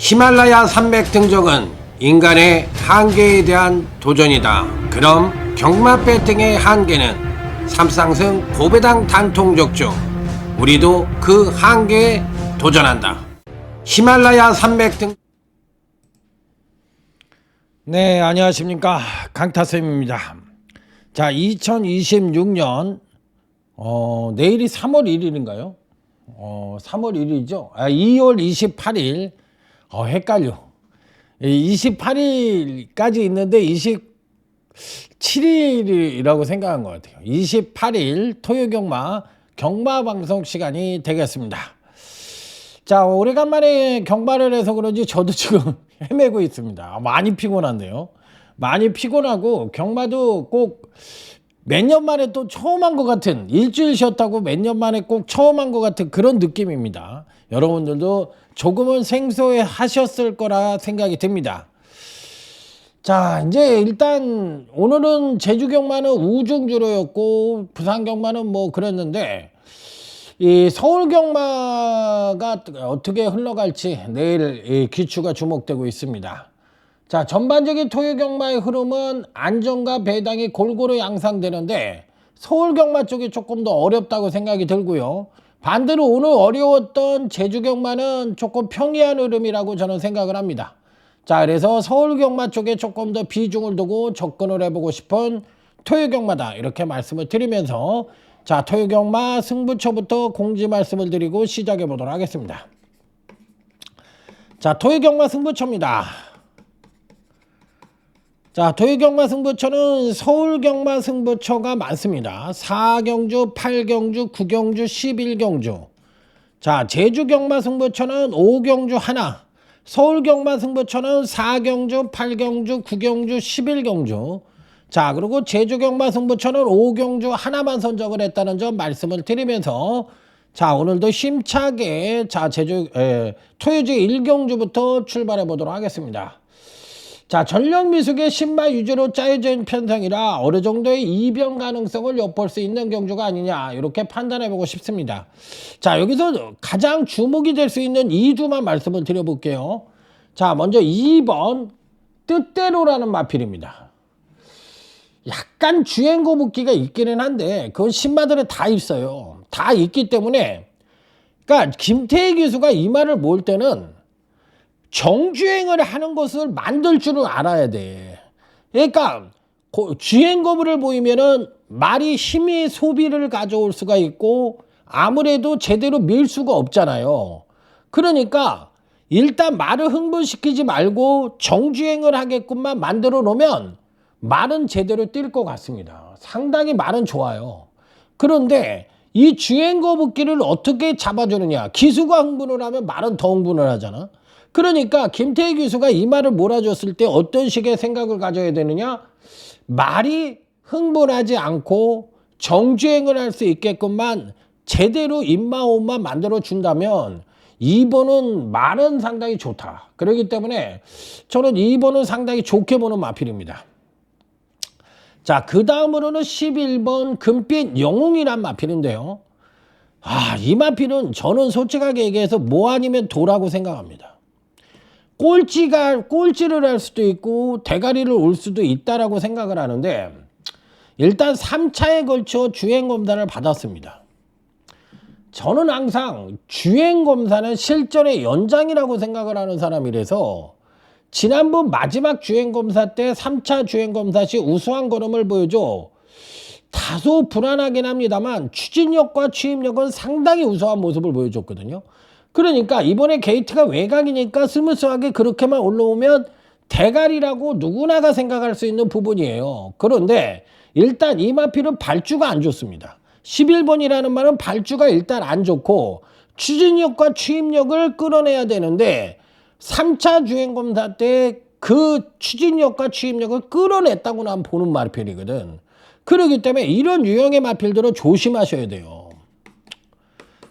히말라야 산맥 등정은 인간의 한계에 대한 도전이다. 그럼 경마 배팅의 한계는 삼상승 고배당 단통족 중 우리도 그 한계에 도전한다. 히말라야 산맥 등. 네, 안녕하십니까, 강타쌤입니다. 자, 2026년 내일이 3월 1일인가요? 3월 1일이죠. 2월 28일. 헷갈려. 28일까지 있는데 27일이라고 생각한 것 같아요. 28일 토요경마 경마방송 시간이 되겠습니다. 자, 오래간만에 경마를 해서 그런지 저도 지금 헤매고 있습니다. 많이 피곤한데요. 많이 피곤하고 경마도 꼭 몇 년 만에 또 처음 한 것 같은, 일주일 쉬었다고 몇 년 만에 꼭 처음 한 것 같은 그런 느낌입니다. 여러분들도 조금은 생소해 하셨을 거라 생각이 듭니다. 자, 이제 일단 오늘은 제주 경마는 우중주로였고 부산 경마는 뭐 그랬는데, 이 서울 경마가 어떻게 흘러갈지 내일 귀추가 주목되고 있습니다. 자, 전반적인 토요 경마의 흐름은 안정과 배당이 골고루 양상되는데 서울 경마 쪽이 조금 더 어렵다고 생각이 들고요. 반대로 오늘 어려웠던 제주 경마는 조금 평이한 흐름이라고 저는 생각을 합니다. 자, 그래서 서울 경마 쪽에 조금 더 비중을 두고 접근을 해보고 싶은 토요 경마다, 이렇게 말씀을 드리면서, 자, 토요 경마 승부처부터 공지 말씀을 드리고 시작해 보도록 하겠습니다. 자, 토요 경마 승부처입니다. 자, 토요경마 승부처는 서울경마 승부처가 많습니다. 4경주, 8경주, 9경주, 11경주. 자, 제주경마 승부처는 5경주 하나, 서울경마 승부처는 4경주, 8경주, 9경주, 11경주. 자, 그리고 제주경마 승부처는 5경주 하나만 선정을 했다는 점 말씀을 드리면서, 자, 오늘도 힘차게 토요지 1경주부터 출발해 보도록 하겠습니다. 자, 전력 미숙의 신마 위주로 짜여져 있는 편성이라 어느 정도의 이변 가능성을 엿볼 수 있는 경주가 아니냐, 이렇게 판단해 보고 싶습니다. 자, 여기서 가장 주목이 될 수 있는 2주만 말씀을 드려볼게요. 자, 먼저 2번 뜻대로라는 마필입니다. 약간 주행 거북기가 있기는 한데 그건 신마들은 다 있어요. 다 있기 때문에, 그러니까 김태희 기수가 이 말을 모을 때는 정주행을 하는 것을 만들 줄은 알아야 돼. 그러니까 주행 거부를 보이면은 말이 힘의 소비를 가져올 수가 있고 아무래도 제대로 밀 수가 없잖아요. 그러니까 일단 말을 흥분시키지 말고 정주행을 하게끔만 만들어 놓으면 말은 제대로 뛸 것 같습니다. 상당히 말은 좋아요. 그런데 이 주행 거북기를 어떻게 잡아주느냐. 기수가 흥분을 하면 말은 더 흥분을 하잖아. 그러니까 김태희 교수가 이 말을 몰아줬을 때 어떤 식의 생각을 가져야 되느냐. 말이 흥분하지 않고 정주행을 할 수 있게끔만 제대로 입마음만 만들어 준다면 2번은 말은 상당히 좋다. 그렇기 때문에 저는 2번은 상당히 좋게 보는 마필입니다. 자, 그 다음으로는 11번 금빛 영웅이란 마필인데요. 이 마필은 저는 솔직하게 얘기해서 뭐 아니면 도라고 생각합니다. 꼴찌를 할 수도 있고 대가리를 올 수도 있다라고 생각을 하는데, 일단 3차에 걸쳐 주행검사를 받았습니다. 저는 항상 주행검사는 실전의 연장이라고 생각을 하는 사람이라서 지난번 마지막 주행검사 때 3차 주행검사 시 우수한 걸음을 보여줘 다소 불안하긴 합니다만 추진력과 추임력은 상당히 우수한 모습을 보여줬거든요. 그러니까 이번에 게이트가 외곽이니까 스무스하게 그렇게만 올라오면 대가리라고 누구나가 생각할 수 있는 부분이에요. 그런데 일단 이 마필은 발주가 안 좋습니다. 11번이라는 말은 발주가 일단 안 좋고 추진력과 추임력을 끌어내야 되는데 3차 주행검사 때 그 추진력과 추임력을 끌어냈다고 난 보는 마필이거든. 그렇기 때문에 이런 유형의 마필들은 조심하셔야 돼요.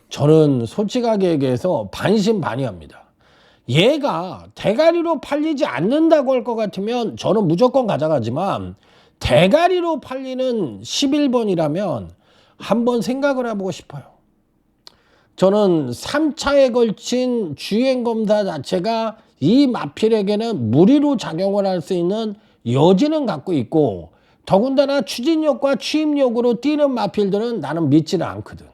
저는 솔직하게 얘기해서 반신반의합니다. 얘가 대가리로 팔리지 않는다고 할 것 같으면 저는 무조건 가져가지만 대가리로 팔리는 11번이라면 한번 생각을 해보고 싶어요. 저는 3차에 걸친 주행검사 자체가 이 마필에게는 무리로 작용을 할 수 있는 여지는 갖고 있고, 더군다나 추진력과 추임력으로 뛰는 마필들은 나는 믿지는 않거든.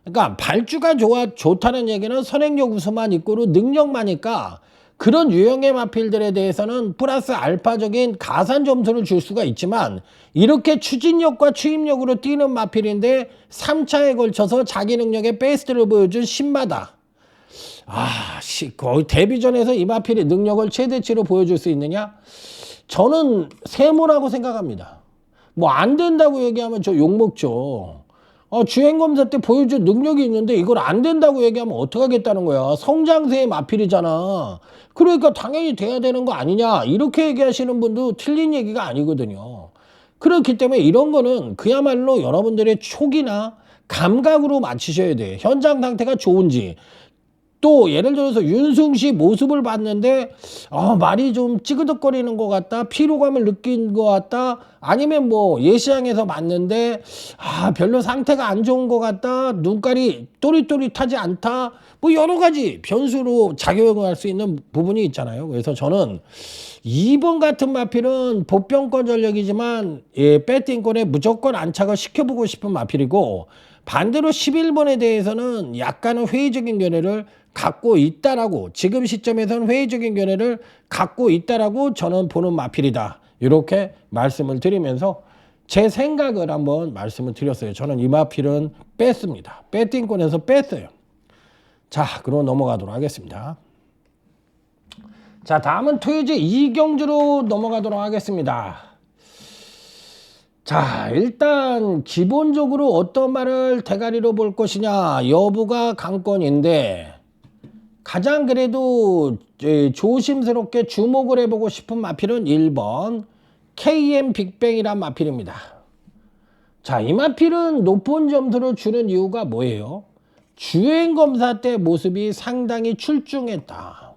그러니까 발주가 좋다는 얘기는 선행력 우수만 있고로 능력만이니까 그런 유형의 마필들에 대해서는 플러스 알파적인 가산 점수를 줄 수가 있지만, 이렇게 추진력과 추임력으로 뛰는 마필인데 3차에 걸쳐서 자기 능력의 베스트를 보여준 신마다, 거의 데뷔전에서 이 마필이 능력을 최대치로 보여줄 수 있느냐? 저는 세모라고 생각합니다. 뭐 안 된다고 얘기하면 저 욕먹죠. 주행검사 때 보여준 능력이 있는데 이걸 안 된다고 얘기하면 어떡하겠다는 거야. 성장세의 마필이잖아. 그러니까 당연히 돼야 되는 거 아니냐, 이렇게 얘기하시는 분도 틀린 얘기가 아니거든요. 그렇기 때문에 이런 거는 그야말로 여러분들의 촉이나 감각으로 맞추셔야 돼. 현장 상태가 좋은지, 또 예를 들어서 윤승 씨 모습을 봤는데 말이 좀 찌그덕거리는 것 같다, 피로감을 느낀 것 같다, 아니면 뭐 예시장에서 봤는데 별로 상태가 안 좋은 것 같다, 눈깔이 또릿또릿하지 않다, 뭐 여러 가지 변수로 작용할 수 있는 부분이 있잖아요. 그래서 저는 2번 같은 마필은 보병권 전력이지만 배팅권에 무조건 안착을 시켜보고 싶은 마필이고, 반대로 11번에 대해서는 약간은 회의적인 견해를 갖고 있다라고, 지금 시점에서는 회의적인 견해를 갖고 있다라고 저는 보는 마필이다, 이렇게 말씀을 드리면서 제 생각을 한번 말씀을 드렸어요. 저는 이 마필은 뺐습니다. 배팅권에서 뺐어요. 자, 그럼 넘어가도록 하겠습니다. 자, 다음은 토요제 2경주로 넘어가도록 하겠습니다. 자, 일단 기본적으로 어떤 말을 대가리로 볼 것이냐 여부가 관건인데, 가장 그래도 조심스럽게 주목을 해보고 싶은 마필은 1번 KM 빅뱅이란 마필입니다. 자, 이 마필은 높은 점수를 주는 이유가 뭐예요? 주행검사 때 모습이 상당히 출중했다.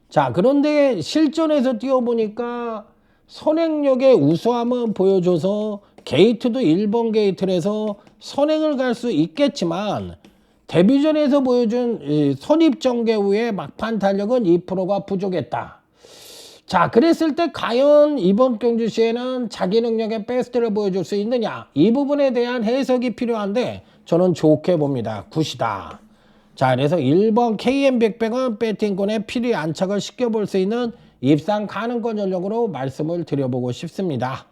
자, 그런데 실전에서 뛰어보니까 선행력의 우수함은 보여줘서 게이트도 1번 게이트에서 선행을 갈 수 있겠지만, 데뷔전에서 보여준 선입전개 후에 막판 탄력은 2%가 부족했다. 자, 그랬을 때 과연 이번 경주 시에는 자기 능력의 베스트를 보여줄 수 있느냐, 이 부분에 대한 해석이 필요한데 저는 좋게 봅니다. 굿이다. 자, 그래서 1번 KM 빅뱅은 배팅권에 필히 안착을 시켜볼 수 있는 입상 가능권 전력으로 말씀을 드려보고 싶습니다.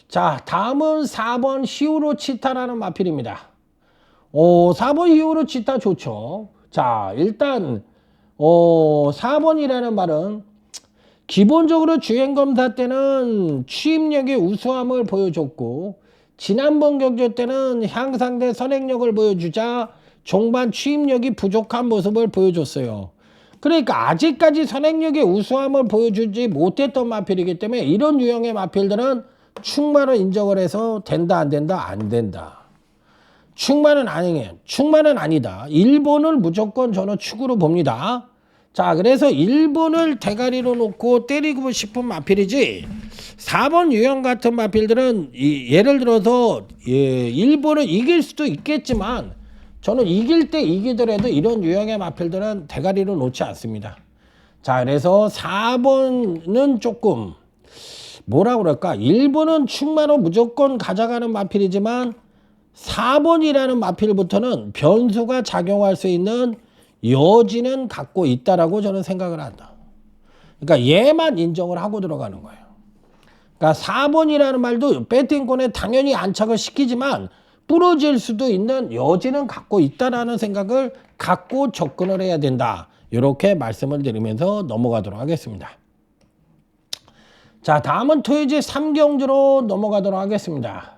자, 다음은 4번 히어로 치타라는 마필입니다. 4번 히어로 치타 좋죠. 자, 일단 4번이라는 말은 기본적으로 주행검사 때는 추임력의 우수함을 보여줬고, 지난번 경주 때는 향상된 선행력을 보여주자 종반 추임력이 부족한 모습을 보여줬어요. 그러니까 아직까지 선행력의 우수함을 보여주지 못했던 마필이기 때문에 이런 유형의 마필들은 충만을 인정을 해서 된다 안 된다? 안 된다. 충만은 아니에요. 충만은 아니다. 1번을 무조건 저는 축으로 봅니다. 자, 그래서 1번을 대가리로 놓고 때리고 싶은 마필이지, 4번 유형 같은 마필들은 예를 들어서 1번을 이길 수도 있겠지만, 저는 이길 때 이기더라도 이런 유형의 마필들은 대가리로 놓지 않습니다. 자, 그래서 4번은 조금 뭐라 그럴까, 1번은 충만호 무조건 가져가는 마필이지만 4번이라는 마필부터는 변수가 작용할 수 있는 여지는 갖고 있다라고 저는 생각을 한다. 그러니까 얘만 인정을 하고 들어가는 거예요. 그러니까 4번이라는 말도 배팅권에 당연히 안착을 시키지만 부러질 수도 있는 여지는 갖고 있다라는 생각을 갖고 접근을 해야 된다, 이렇게 말씀을 드리면서 넘어가도록 하겠습니다. 자, 다음은 토요제 3경주로 넘어가도록 하겠습니다.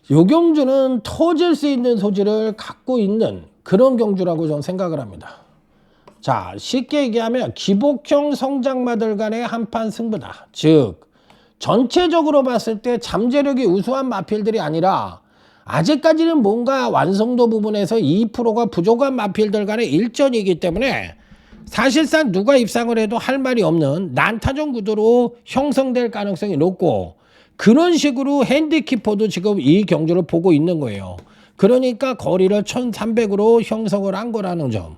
이 경주는 터질 수 있는 소지를 갖고 있는 그런 경주라고 저는 생각을 합니다. 자, 쉽게 얘기하면 기복형 성장마들 간의 한판 승부다. 즉 전체적으로 봤을 때 잠재력이 우수한 마필들이 아니라 아직까지는 뭔가 완성도 부분에서 2%가 부족한 마필들 간의 일전이기 때문에 사실상 누가 입상을 해도 할 말이 없는 난타전 구도로 형성될 가능성이 높고, 그런 식으로 핸디키퍼도 지금 이 경주를 보고 있는 거예요. 그러니까 거리를 1300으로 형성을 한 거라는 점.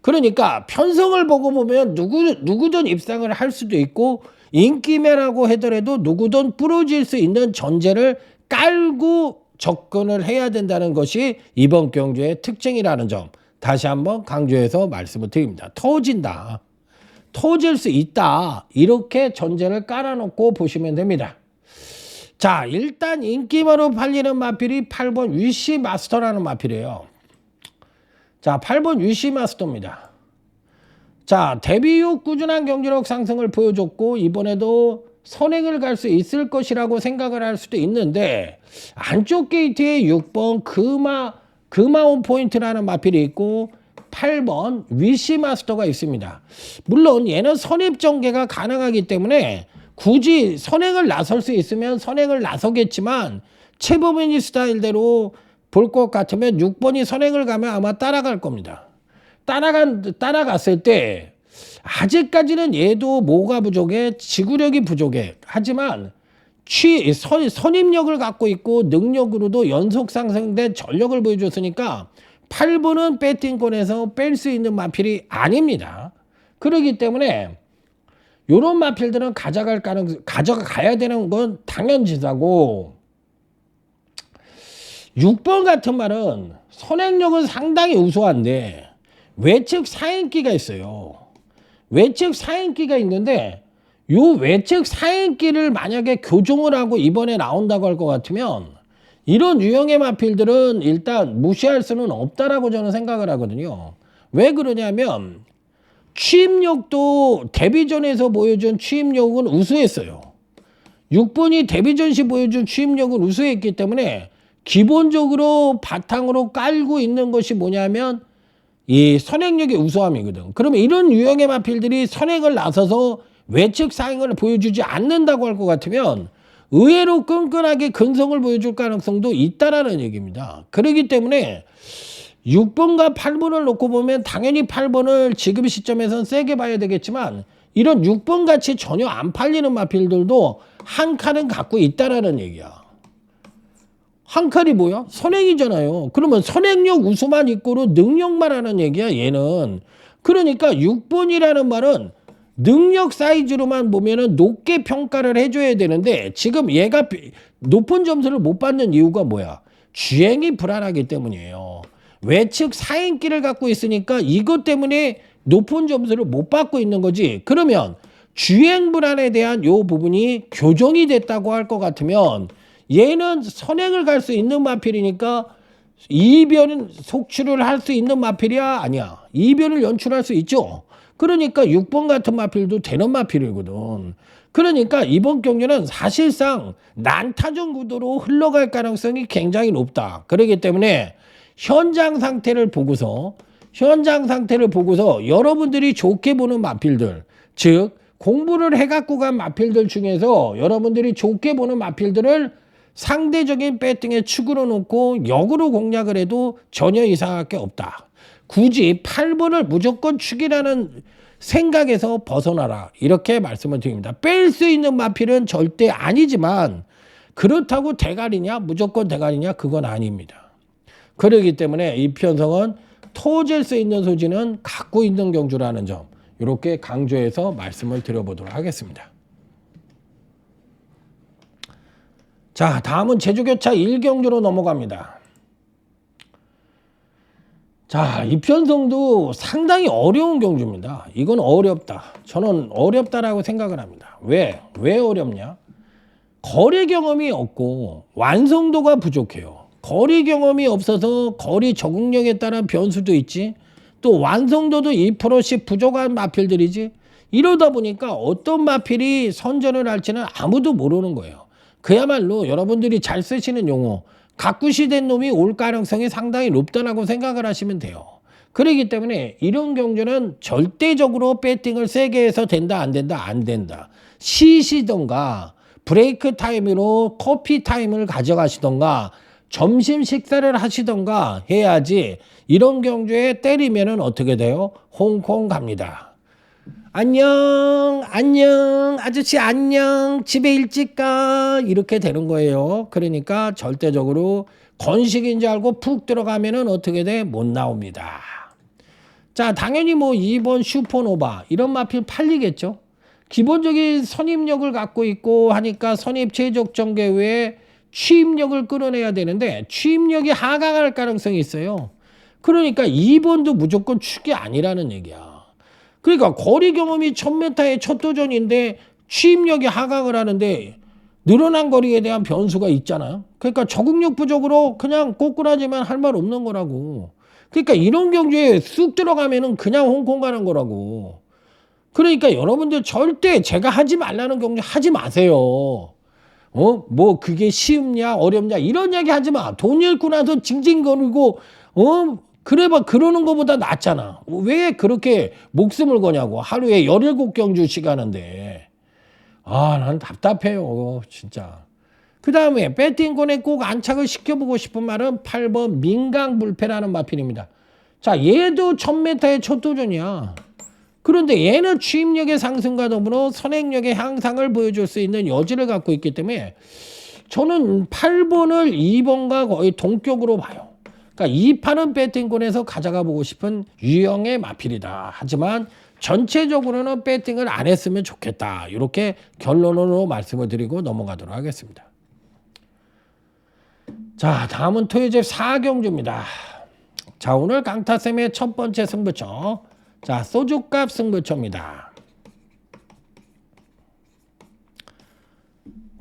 그러니까 편성을 보고 보면 누구든 입상을 할 수도 있고 인기매라고 하더라도 누구든 부러질 수 있는 전제를 깔고 접근을 해야 된다는 것이 이번 경주의 특징이라는 점 다시 한번 강조해서 말씀을 드립니다. 터진다. 터질 수 있다. 이렇게 전제를 깔아놓고 보시면 됩니다. 자, 일단 인기매로 팔리는 마필이 8번 위시 마스터라는 마필이에요. 자, 8번 위시 마스터입니다. 자, 데뷔 후 꾸준한 경기력 상승을 보여줬고 이번에도 선행을 갈 수 있을 것이라고 생각을 할 수도 있는데 안쪽 게이트에 6번 금아온 포인트라는 마필이 있고 8번 위시 마스터가 있습니다. 물론 얘는 선입 전개가 가능하기 때문에 굳이 선행을 나설 수 있으면 선행을 나서겠지만 최범인이 스타일대로 볼 것 같으면 6번이 선행을 가면 아마 따라갈 겁니다. 따라갔을 때 아직까지는 얘도 뭐가 부족해? 지구력이 부족해. 하지만 선임력을 갖고 있고 능력으로도 연속 상승된 전력을 보여줬으니까 8번은 배팅권에서 뺄 수 있는 마필이 아닙니다. 그렇기 때문에 이런 마필들은 가져가야 되는 건 당연지사고 6번 같은 말은 선행력은 상당히 우수한데 외측 사인기가 있어요. 외측 사인기가 있는데 요 외측 사인기를 만약에 교정을 하고 이번에 나온다고 할 것 같으면 이런 유형의 마필들은 일단 무시할 수는 없다라고 저는 생각을 하거든요. 왜 그러냐면 취입력도 데뷔전에서 보여준 취입력은 우수했어요. 6번이 데뷔전 시 보여준 취입력은 우수했기 때문에 기본적으로 바탕으로 깔고 있는 것이 뭐냐면 이 선행력의 우수함이거든. 그러면 이런 유형의 마필들이 선행을 나서서 외측 사행을 보여주지 않는다고 할 것 같으면 의외로 끈끈하게 근성을 보여줄 가능성도 있다라는 얘기입니다. 그렇기 때문에 6번과 8번을 놓고 보면 당연히 8번을 지금 시점에서는 세게 봐야 되겠지만 이런 6번 같이 전혀 안 팔리는 마필들도 한 칸은 갖고 있다라는 얘기야. 한 칸이 뭐야? 선행이잖아요. 그러면 선행력 우수만 있고로 능력만 하는 얘기야 얘는. 그러니까 6번이라는 말은 능력 사이즈로만 보면은 높게 평가를 해줘야 되는데 지금 얘가 높은 점수를 못 받는 이유가 뭐야? 주행이 불안하기 때문이에요. 외측 사인기를 갖고 있으니까 이것 때문에 높은 점수를 못 받고 있는 거지. 그러면 주행 불안에 대한 요 부분이 교정이 됐다고 할 것 같으면 얘는 선행을 갈 수 있는 마필이니까 이변 속출을 할 수 있는 마필이야? 아니야. 이변을 연출할 수 있죠. 그러니까 6번 같은 마필도 되는 마필이거든. 그러니까 이번 경기는 사실상 난타전 구도로 흘러갈 가능성이 굉장히 높다. 그렇기 때문에 현장 상태를 보고서 여러분들이 좋게 보는 마필들, 즉 공부를 해갖고 간 마필들 중에서 여러분들이 좋게 보는 마필들을 상대적인 배팅의 축으로 놓고 역으로 공략을 해도 전혀 이상할 게 없다. 굳이 8번을 무조건 축이라는 생각에서 벗어나라. 이렇게 말씀을 드립니다. 뺄 수 있는 마필은 절대 아니지만 그렇다고 대가리냐? 무조건 대가리냐? 그건 아닙니다. 그렇기 때문에 이 편성은 터질 수 있는 소지는 갖고 있는 경주라는 점 이렇게 강조해서 말씀을 드려보도록 하겠습니다. 자, 다음은 제주교차 1경주로 넘어갑니다. 자, 이 편성도 상당히 어려운 경주입니다. 이건 어렵다. 저는 어렵다라고 생각을 합니다. 왜 어렵냐? 거리 경험이 없고 완성도가 부족해요. 거리 경험이 없어서 거리 적응력에 따른 변수도 있지. 또 완성도도 2%씩 부족한 마필들이지. 이러다 보니까 어떤 마필이 선전을 할지는 아무도 모르는 거예요. 그야말로 여러분들이 잘 쓰시는 용어 가꾸시 된 놈이 올 가능성이 상당히 높다라고 생각을 하시면 돼요. 그렇기 때문에 이런 경주는 절대적으로 배팅을 세게 해서 된다 안 된다. 쉬시던가 브레이크 타임으로 커피 타임을 가져가시던가 점심 식사를 하시던가 해야지 이런 경주에 때리면은 어떻게 돼요? 홍콩 갑니다. 안녕 아저씨 안녕 집에 일찍 가 이렇게 되는 거예요. 그러니까 절대적으로 건식인 줄 알고 푹 들어가면은 어떻게 돼? 못 나옵니다. 자, 당연히 뭐 2번 슈퍼노바 이런 마필 팔리겠죠. 기본적인 선입력을 갖고 있고 하니까 선입 최적 전개 외에 취입력을 끌어내야 되는데 취입력이 하강할 가능성이 있어요. 그러니까 2번도 무조건 축이 아니라는 얘기야. 그러니까 거리 경험이 1000m의 첫 도전인데 취입력이 하강을 하는데 늘어난 거리에 대한 변수가 있잖아요. 그러니까 적응력 부족으로 그냥 꼬꾸라지만 할 말 없는 거라고. 그러니까 이런 경주에 쑥 들어가면은 그냥 홍콩 가는 거라고. 그러니까 여러분들 절대 제가 하지 말라는 경주 하지 마세요. 뭐 그게 쉽냐 어렵냐 이런 얘기 하지 마. 돈 잃고 나서 징징거리고 그래봐 그러는 것보다 낫잖아. 왜 그렇게 목숨을 거냐고. 하루에 17경주 시가는데. 난 답답해요 진짜. 그 다음에 배팅권에 꼭 안착을 시켜보고 싶은 말은 8번 민강불패라는 마필입니다. 자, 얘도 1000m의 첫 도전이야. 그런데 얘는 취입력의 상승과 더불어 선행력의 향상을 보여줄 수 있는 여지를 갖고 있기 때문에 저는 8번을 2번과 거의 동격으로 봐요. 그러니까 이 판은 배팅권에서 가져가 보고 싶은 유형의 마필이다. 하지만 전체적으로는 배팅을 안 했으면 좋겠다. 이렇게 결론으로 말씀을 드리고 넘어가도록 하겠습니다. 자, 다음은 토요집 4경주입니다. 자, 오늘 강타쌤의 첫 번째 승부처. 자, 소주값 승부처입니다.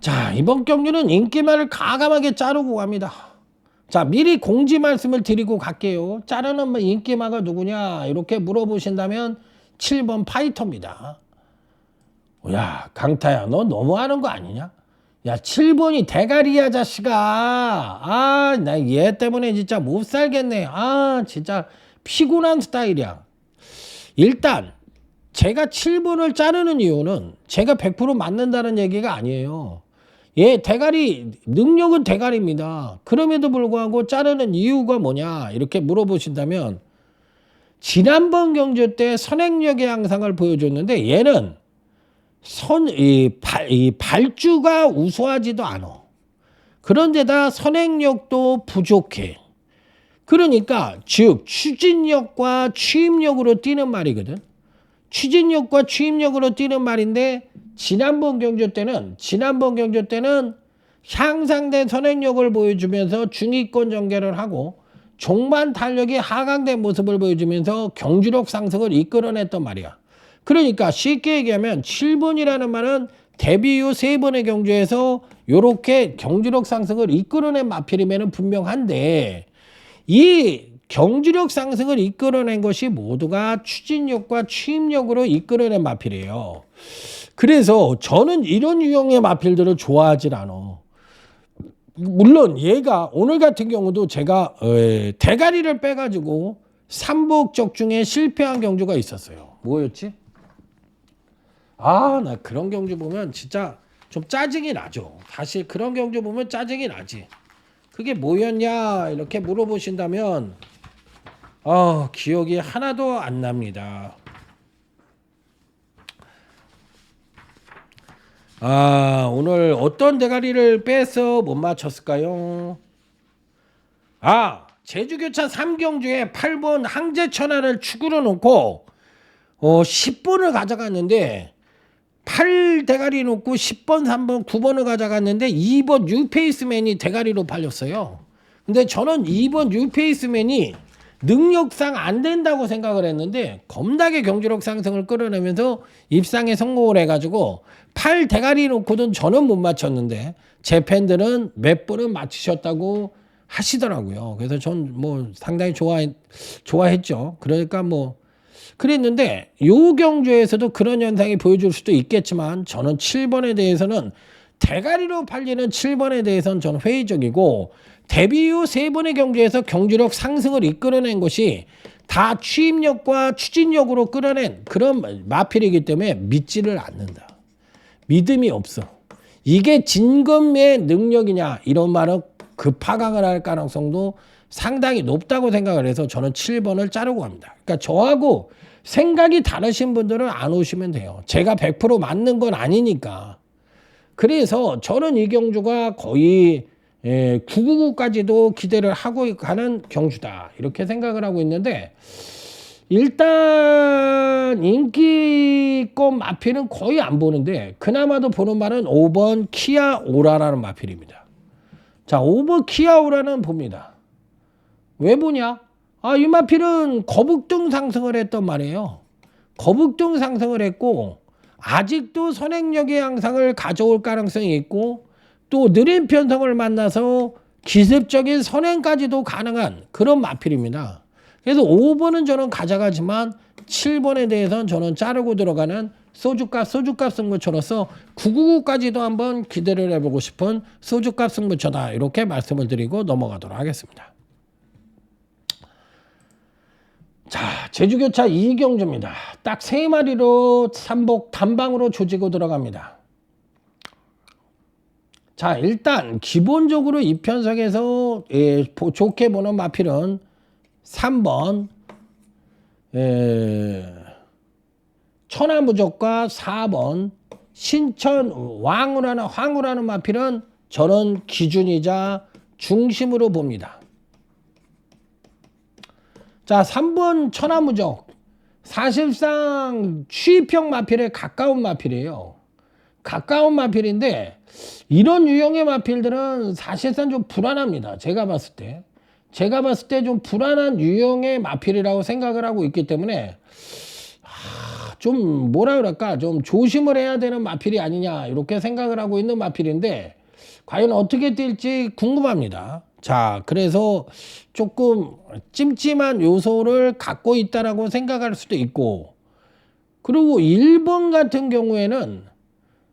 자, 이번 경주는 인기말을 가감하게 자르고 갑니다. 자, 미리 공지 말씀을 드리고 갈게요. 자르는 인기마가 누구냐 이렇게 물어보신다면 7번 파이터입니다. 야, 강타야 너 너무하는 거 아니냐? 야, 7번이 대가리야 자식아. 나 얘 때문에 진짜 못 살겠네. 진짜 피곤한 스타일이야. 일단 제가 7번을 자르는 이유는 제가 100% 맞는다는 얘기가 아니에요. 얘 대가리 능력은 대가리입니다. 그럼에도 불구하고 자르는 이유가 뭐냐 이렇게 물어보신다면 지난번 경주 때 선행력의 향상을 보여줬는데 얘는 이 발주가 우수하지도 않아. 그런데다 선행력도 부족해. 그러니까 즉 추진력과 취입력으로 뛰는 말이거든. 추진력과 취입력으로 뛰는 말인데 지난번 경주 때는 향상된 선행력을 보여주면서 중위권 전개를 하고 종반 탄력이 하강된 모습을 보여주면서 경주력 상승을 이끌어냈단 말이야. 그러니까 쉽게 얘기하면 7번이라는 말은 데뷔 이후 3번의 경주에서 이렇게 경주력 상승을 이끌어낸 마필이면 분명한데 이 경주력 상승을 이끌어낸 것이 모두가 추진력과 취입력으로 이끌어낸 마필이에요. 그래서 저는 이런 유형의 마필들을 좋아하질 않아. 물론 얘가 오늘 같은 경우도 제가 대가리를 빼가지고 삼복적 중에 실패한 경주가 있었어요. 뭐였지? 나 그런 경주 보면 진짜 좀 짜증이 나죠. 사실 그런 경주 보면 짜증이 나지. 그게 뭐였냐 이렇게 물어보신다면 기억이 하나도 안 납니다. 오늘 어떤 대가리를 빼서 못 맞췄을까요? 제주교차 3경주에 8번 항제천하를 축으로 놓고 10번을 가져갔는데 8 대가리 놓고 10번, 3번, 9번을 가져갔는데 2번 뉴페이스맨이 대가리로 팔렸어요. 근데 저는 2번 뉴페이스맨이 능력상 안 된다고 생각을 했는데 겁나게 경주력 상승을 끌어내면서 입상에 성공을 해가지고 8 대가리 놓고는 저는 못 맞췄는데 제 팬들은 몇 번은 맞추셨다고 하시더라고요. 그래서 전 뭐 상당히 좋아했죠. 그러니까 그랬는데 요 경주에서도 그런 현상이 보여줄 수도 있겠지만 저는 7번에 대해서는 대가리로 팔리는 7번에 대해서는 저는 회의적이고 데뷔 후 3번의 경주에서 경주력 상승을 이끌어낸 것이 다 취입력과 추진력으로 끌어낸 그런 마필이기 때문에 믿지를 않는다. 믿음이 없어. 이게 진검의 능력이냐 이런 말은 급하강을 할 가능성도 상당히 높다고 생각을 해서 저는 7번을 자르고 갑니다. 그러니까 저하고 생각이 다르신 분들은 안 오시면 돼요. 제가 100% 맞는 건 아니니까. 그래서 저는 이 경주가 거의 999까지도 기대를 하고 가는 경주다. 이렇게 생각을 하고 있는데 일단 인기급 마필은 거의 안 보는데 그나마도 보는 말은 5번 키아 오라라는 마필입니다. 자, 5번 키아 오라는 봅니다. 왜 보냐? 이 마필은 거북등 상승을 했단 말이에요. 거북등 상승을 했고 아직도 선행력의 양상을 가져올 가능성이 있고 또 느린 편성을 만나서 기습적인 선행까지도 가능한 그런 마필입니다. 그래서 5번은 저는 가져가지만 7번에 대해서는 저는 자르고 들어가는 소주값 승부처로서 999까지도 한번 기대를 해보고 싶은 소주값 승부처다. 이렇게 말씀을 드리고 넘어가도록 하겠습니다. 자, 제주교차 이경주입니다. 딱 3마리로 삼복 단방으로 조지고 들어갑니다. 자, 일단 기본적으로 이 편성에서 좋게 보는 마필은 3번 천하무적과 4번 신천 황후라는 마필은 저는 기준이자 중심으로 봅니다. 자, 3번 천하무적 사실상 취입형 마필에 가까운 마필이에요. 가까운 마필인데 이런 유형의 마필들은 사실상 좀 불안합니다. 제가 봤을 때 좀 불안한 유형의 마필이라고 생각을 하고 있기 때문에 좀 뭐라 그럴까 좀 조심을 해야 되는 마필이 아니냐 이렇게 생각을 하고 있는 마필인데 과연 어떻게 뛸지 궁금합니다. 자, 그래서 조금 찜찜한 요소를 갖고 있다라고 생각할 수도 있고, 그리고 1번 같은 경우에는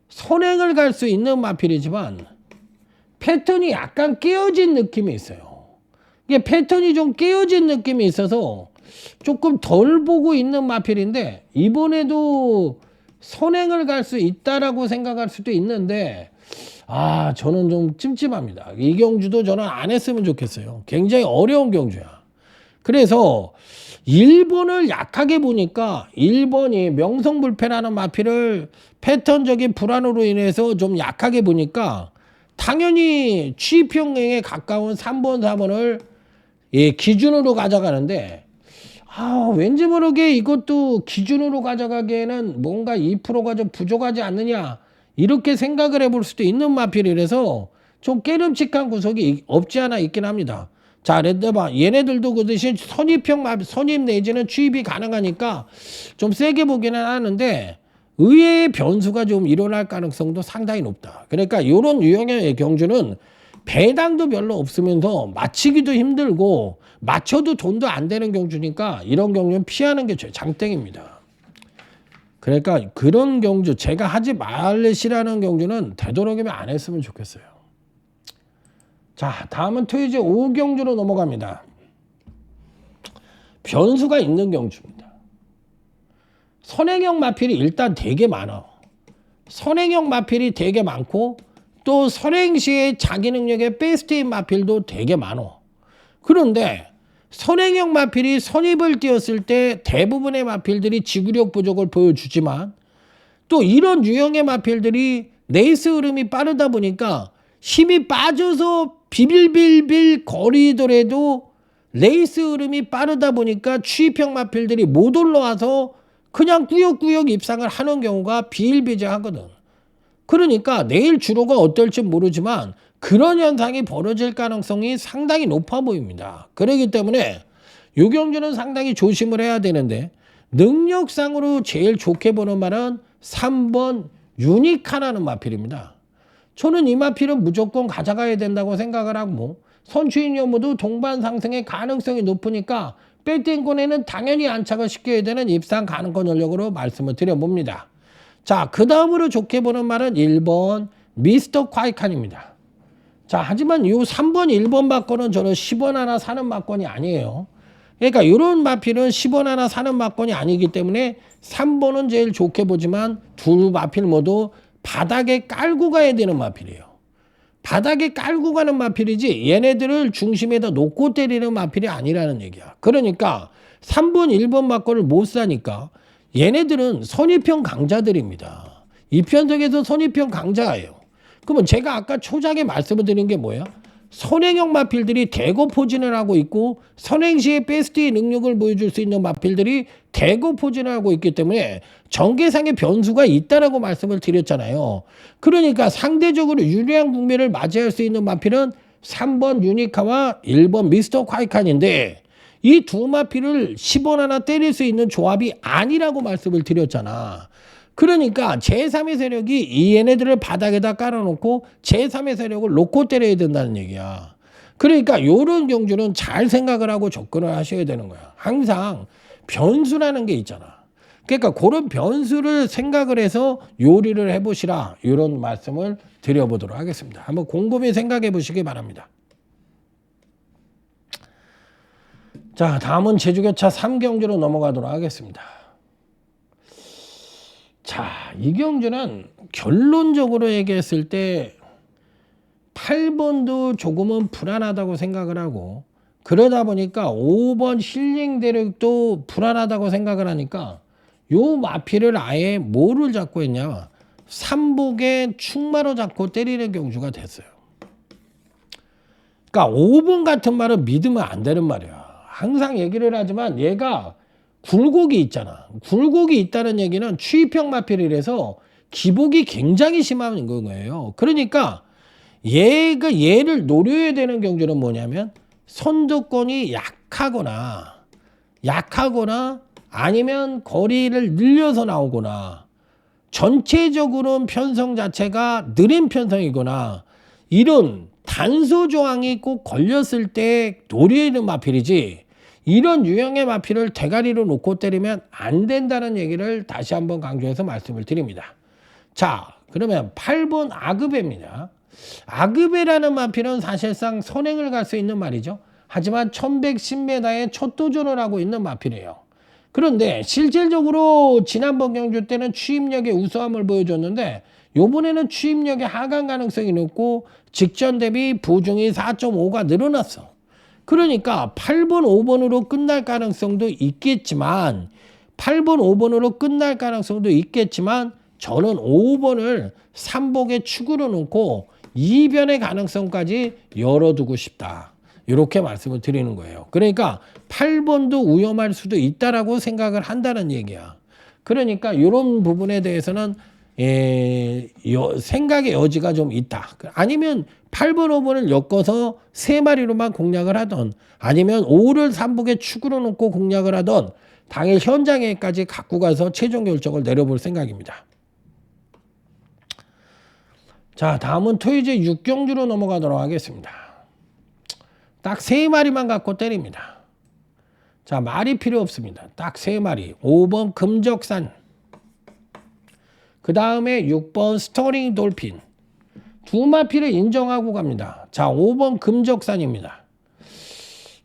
선행을 갈 수 있는 마필이지만 패턴이 약간 깨어진 느낌이 있어요. 이게 패턴이 좀 깨어진 느낌이 있어서 조금 덜 보고 있는 마필인데 이번에도 선행을 갈 수 있다라고 생각할 수도 있는데 저는 좀 찜찜합니다. 이 경주도 저는 안 했으면 좋겠어요. 굉장히 어려운 경주야. 그래서 1번을 약하게 보니까 1번이 명성불패라는 마필을 패턴적인 불안으로 인해서 좀 약하게 보니까 당연히 취입형에 가까운 3번, 4번을 기준으로 가져가는데 왠지 모르게 이것도 기준으로 가져가기에는 뭔가 2%가 좀 부족하지 않느냐 이렇게 생각을 해볼 수도 있는 마필이라서 좀 깨름칙한 구석이 없지 않아 있긴 합니다. 자, 랜드바 얘네들도 그 대신 선입 내지는 취입이 가능하니까 좀 세게 보기는 하는데 의외의 변수가 좀 일어날 가능성도 상당히 높다. 그러니까 이런 유형의 경주는 배당도 별로 없으면서 맞히기도 힘들고 맞춰도 돈도 안 되는 경주니까 이런 경주는 피하는 게 장땡입니다. 그러니까 그런 경주 제가 하지 말으시라는 경주는 되도록이면 안 했으면 좋겠어요. 자, 다음은 토요지 5경주로 넘어갑니다. 변수가 있는 경주입니다. 선행형 마필이 일단 되게 많아. 선행형 마필이 되게 많고 또 선행시에 자기 능력의 베스트인 마필도 되게 많아. 그런데 선행형 마필이 선입을 띄었을 때 대부분의 마필들이 지구력 부족을 보여주지만 또 이런 유형의 마필들이 레이스 흐름이 빠르다 보니까 힘이 빠져서 비빌빌빌 거리더라도 레이스 흐름이 빠르다 보니까 취입형 마필들이 못 올라와서 그냥 꾸역꾸역 입상을 하는 경우가 비일비재하거든. 그러니까 내일 주로가 어떨지 모르지만 그런 현상이 벌어질 가능성이 상당히 높아 보입니다. 그렇기 때문에 이 경주는 상당히 조심을 해야 되는데 능력상으로 제일 좋게 보는 말은 3번 유니카라는 마필입니다. 저는 이 마필은 무조건 가져가야 된다고 생각을 하고 선추인 여부도 동반 상승의 가능성이 높으니까 배팅권에는 당연히 안착을 시켜야 되는 입상 가능권 전력으로 말씀을 드려봅니다. 자, 그 다음으로 좋게 보는 말은 1번 미스터 콰이칸입니다. 자, 하지만 이 3번 1번 막권은 저는 10원 하나 사는 막권이 아니에요. 그러니까 이런 마필은 10원 하나 사는 막권이 아니기 때문에 3번은 제일 좋게 보지만 두 마필 모두 바닥에 깔고 가야 되는 마필이에요. 바닥에 깔고 가는 마필이지 얘네들을 중심에다 놓고 때리는 마필이 아니라는 얘기야. 그러니까 3번 1번 막권을 못 사니까 얘네들은 선입형 강자들입니다. 이 편성에서 선입형 강자예요. 그러면 제가 아까 초장에 말씀을 드린 게 뭐예요? 선행형 마필들이 대거 포진을 하고 있고 선행 시에 베스트의 능력을 보여줄 수 있는 마필들이 대거 포진을 하고 있기 때문에 전개상의 변수가 있다라고 말씀을 드렸잖아요. 그러니까 상대적으로 유리한 국면을 맞이할 수 있는 마필은 3번 유니카와 1번 미스터 콰이칸인데 이 두 마필을 10원 하나 때릴 수 있는 조합이 아니라고 말씀을 드렸잖아. 그러니까 제3의 세력이 이 얘네들을 바닥에다 깔아놓고 제3의 세력을 놓고 때려야 된다는 얘기야. 그러니까 요런 경주는 잘 생각을 하고 접근을 하셔야 되는 거야. 항상 변수라는 게 있잖아. 그러니까 그런 변수를 생각을 해서 요리를 해보시라, 이런 말씀을 드려보도록 하겠습니다. 한번 곰곰이 생각해 보시기 바랍니다. 자, 다음은 제주교차 3경주로 넘어가도록 하겠습니다. 자, 이 경주는 결론적으로 얘기했을 때 8번도 조금은 불안하다고 생각을 하고, 그러다 보니까 5번 힐링 대륙도 불안하다고 생각을 하니까 요 마피를 아예 뭐를 잡고 했냐, 삼복에 충마로 잡고 때리는 경주가 됐어요. 그러니까 5번 같은 말은 믿으면 안 되는 말이야. 항상 얘기를 하지만 얘가 굴곡이 있잖아. 굴곡이 있다는 얘기는 추입형 마필이라서 기복이 굉장히 심한 거예요. 그러니까 얘를 노려야 되는 경주는 뭐냐면 선두권이 약하거나 아니면 거리를 늘려서 나오거나 전체적으로는 편성 자체가 느린 편성이거나 이런 단서 조항이 꼭 걸렸을 때 노려야 되는 마필이지, 이런 유형의 마필을 대가리로 놓고 때리면 안 된다는 얘기를 다시 한번 강조해서 말씀을 드립니다. 자, 그러면 8번 아그베입니다. 아그베라는 마필은 사실상 선행을 갈 수 있는 말이죠. 하지만 1110m에 첫 도전을 하고 있는 마필이에요. 그런데 실질적으로 지난번 경주 때는 추입력의 우수함을 보여줬는데 요번에는 추입력의 하강 가능성이 높고 직전 대비 보중이 4.5가 늘어났어. 그러니까 8번, 5번으로 끝날 가능성도 있겠지만 저는 5번을 3복의 축으로 놓고 2변의 가능성까지 열어두고 싶다, 이렇게 말씀을 드리는 거예요. 그러니까 8번도 위험할 수도 있다라고 생각을 한다는 얘기야. 그러니까 이런 부분에 대해서는 생각의 여지가 좀 있다. 아니면 8번, 5번을 엮어서 3마리로만 공략을 하던, 아니면 5를 3복의 축으로 놓고 공략을 하던, 당일 현장에까지 갖고 가서 최종 결정을 내려볼 생각입니다. 자, 다음은 토요제 6경주로 넘어가도록 하겠습니다. 딱 3마리만 갖고 때립니다. 자, 말이 필요 없습니다. 딱 3마리. 5번 금적산, 그 다음에 6번 스토링 돌핀, 두 마필을 인정하고 갑니다. 자, 5번 금적산입니다.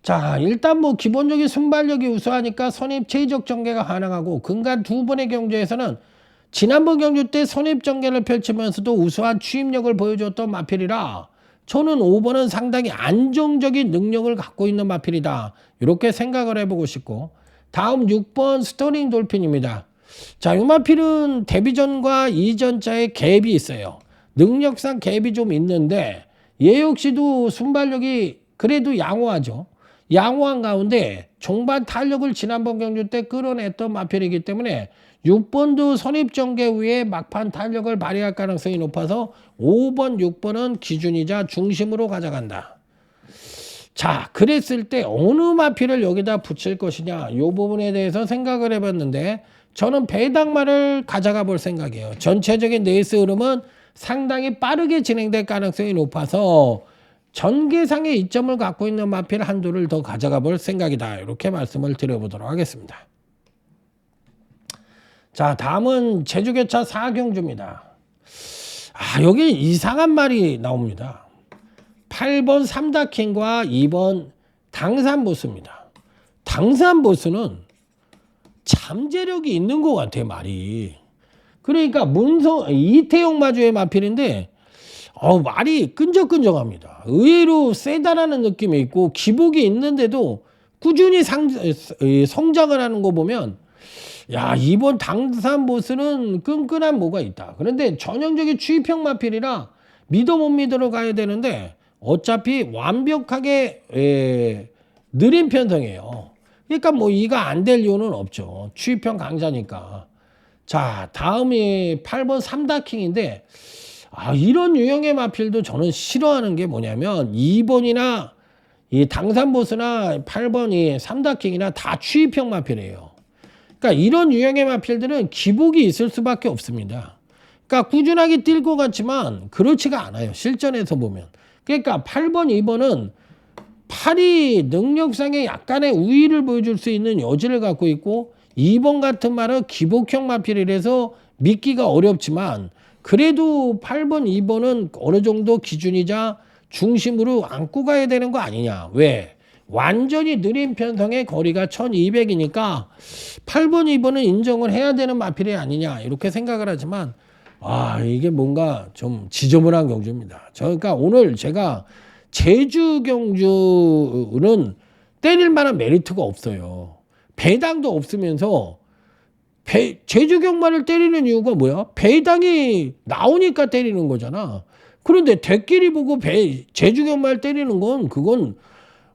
자, 일단 뭐 기본적인 순발력이 우수하니까 선입 최적 전개가 가능하고, 근간 두 번의 경주에서는 지난번 경주 때 선입 전개를 펼치면서도 우수한 추입력을 보여줬던 마필이라 저는 5번은 상당히 안정적인 능력을 갖고 있는 마필이다, 이렇게 생각을 해보고 싶고, 다음 6번 스토링 돌핀입니다. 자, 이 마필은 데뷔전과 이전자의 갭이 있어요. 능력상 갭이 좀 있는데 얘 역시도 순발력이 그래도 양호하죠. 양호한 가운데 종반 탄력을 지난번 경주 때 끌어냈던 마필이기 때문에 6번도 선입전개 후에 막판 탄력을 발휘할 가능성이 높아서 5번, 6번은 기준이자 중심으로 가져간다. 자, 그랬을 때 어느 마필을 여기다 붙일 것이냐, 이 부분에 대해서 생각을 해봤는데 저는 배당마를 가져가 볼 생각이에요. 전체적인 레이스 흐름은 상당히 빠르게 진행될 가능성이 높아서 전개상의 이점을 갖고 있는 마필 한두를 더 가져가 볼 생각이다, 이렇게 말씀을 드려보도록 하겠습니다. 자, 다음은 제주교차 4경주입니다. 여기 이상한 말이 나옵니다. 8번 삼다킹과 2번 당산보스입니다. 당산보스는 잠재력이 있는 것 같아, 말이. 그러니까 이태용 마주의 마필인데 말이 끈적끈적합니다. 의외로 세다라는 느낌이 있고 기복이 있는데도 꾸준히 성장을 하는 거 보면, 야, 이번 당산보스는 끈끈한 뭐가 있다. 그런데 전형적인 추입형 마필이라 믿어 못 믿어로 가야 되는데 어차피 완벽하게 느린 편성이에요. 그러니까 뭐 이가 안 될 이유는 없죠. 추이평 강자니까. 자, 다음이 8번 삼다킹인데 이런 유형의 마필도 저는 싫어하는 게 뭐냐면 2번이나 이 당산보스나 8번이 삼다킹이나 다 추이평 마필이에요. 그러니까 이런 유형의 마필들은 기복이 있을 수밖에 없습니다. 그러니까 꾸준하게 뛸 것 같지만 그렇지가 않아요. 실전에서 보면. 그러니까 8번, 2번은 팔이 능력상에 약간의 우위를 보여줄 수 있는 여지를 갖고 있고 2번 같은 말은 기복형 마필이라서 믿기가 어렵지만 그래도 8번, 2번은 어느 정도 기준이자 중심으로 안고 가야 되는 거 아니냐. 왜? 완전히 느린 편성의 거리가 1200이니까 8번, 2번은 인정을 해야 되는 마필이 아니냐. 이렇게 생각을 하지만 이게 뭔가 좀 지저분한 경주입니다. 그러니까 오늘 제가 제주 경주는 때릴 만한 메리트가 없어요. 배당도 없으면서 제주 경마를 때리는 이유가 뭐야? 배당이 나오니까 때리는 거잖아. 그런데 대끼리 보고 제주 경마를 때리는 건 그건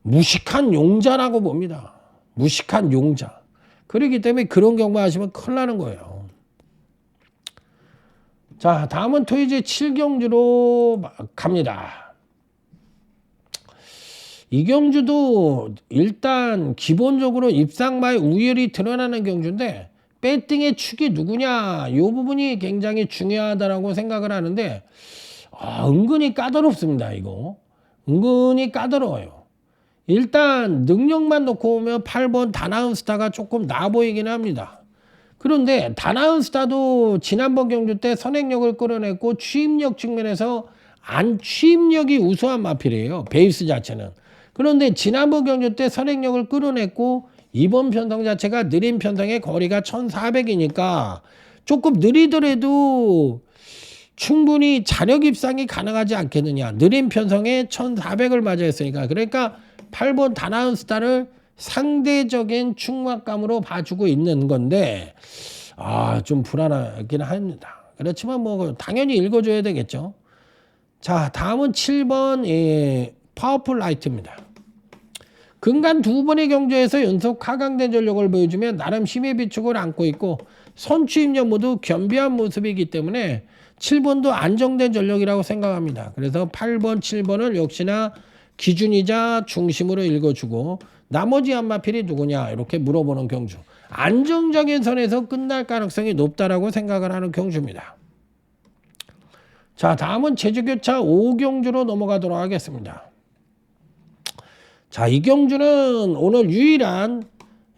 무식한 용자라고 봅니다. 무식한 용자. 그렇기 때문에 그런 경마 하시면 큰일 나는 거예요. 자, 다음은 토이제 7경주로 갑니다. 이 경주도 일단 기본적으로 입상마의 우열이 드러나는 경주인데 배팅의 축이 누구냐 이 부분이 굉장히 중요하다고 생각을 하는데 은근히 까다롭습니다. 이거 은근히 까다로워요. 일단 능력만 놓고 오면 8번 다나운스타가 조금 나아 보이긴 합니다. 그런데 다나운스타도 지난번 경주 때 선행력을 끌어냈고 취임력 측면에서 취임력이 우수한 마필이에요. 베이스 자체는. 그런데 지난번 경주 때 선행력을 끌어냈고 이번 편성 자체가 느린 편성의 거리가 1400이니까 조금 느리더라도 충분히 자력 입상이 가능하지 않겠느냐. 느린 편성에 1400을 맞이했으니까. 그러니까 8번 다나운스타를 상대적인 충막감으로 봐주고 있는 건데 좀 불안하긴 합니다. 그렇지만 뭐 당연히 읽어줘야 되겠죠. 자, 다음은 7번 파워풀 라이트입니다. 근간 두 번의 경주에서 연속 하강된 전력을 보여주면 나름 힘의 비축을 안고 있고 선취입력 모두 겸비한 모습이기 때문에 7번도 안정된 전력이라고 생각합니다. 그래서 8번, 7번을 역시나 기준이자 중심으로 읽어주고 나머지 한마필이 누구냐 이렇게 물어보는 경주. 안정적인 선에서 끝날 가능성이 높다라고 생각을 하는 경주입니다. 자, 다음은 제주교차 5경주로 넘어가도록 하겠습니다. 자, 이 경주는 오늘 유일한